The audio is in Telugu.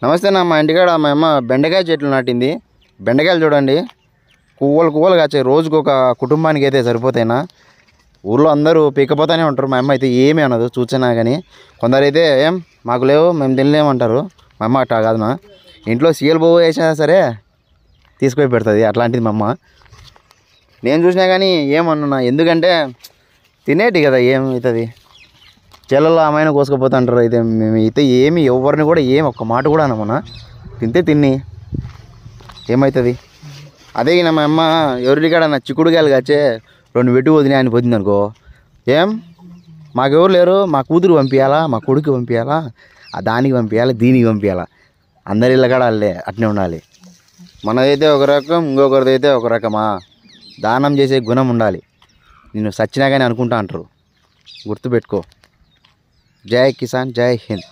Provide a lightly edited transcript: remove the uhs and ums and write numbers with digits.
నమస్తే మా ఇంటికాడ మా అమ్మ బెండకాయ చెట్లు నాటింది. బెండకాయలు చూడండి, పువ్వులు పువ్వులు కాచాయి. రోజుకు ఒక కుటుంబానికి అయితే సరిపోతాయినా. ఊళ్ళో అందరూ పీకపోతూనే ఉంటారు. మా అమ్మ అయితే ఏమీ అనదు చూసినా కానీ. కొందరైతే ఏం మాకు లేవు మేము తినలేమంటారు. మా అమ్మ అట్టా కాదు. మా ఇంట్లో సీఎల్ పువ్వు వేసినా సరే తీసుకొని పెడుతుంది. అట్లాంటిది మా అమ్మ. నేను చూసినా కానీ ఏమన్నా, ఎందుకంటే తినేటి కదా ఏమవుతుంది. చెల్లెల్లో అమ్మాయిని కోసుకుపోతా అంటారు. అయితే మేము అయితే ఏమి ఎవరిని కూడా ఒక్క మాట కూడా అనమన్నా. తింటే తిని ఏమవుతుంది. అదే మా అమ్మ ఎవరికాడ నా చిక్కుడుకాయలు కాచే 2 వెట్టు వదిలే అని పోతుంది అనుకో, ఏం మాకెవరు లేరు, మా కూతురు పంపించాలా, మా కొడుకు పంపించాలా, దానికి పంపించాలా, దీనికి పంపించాలా. అందరి ఇళ్ళ కాడ వాళ్ళే అట్నే ఉండాలి. మనదైతే ఒక రకం, ఇంకొకరిదైతే ఒక రకమా. దానం చేసే గుణం ఉండాలి. నిన్ను సచ్చినా కానీ అనుకుంటా అంటారు. గుర్తుపెట్టుకో. జై కిసాన్, జై హింద్.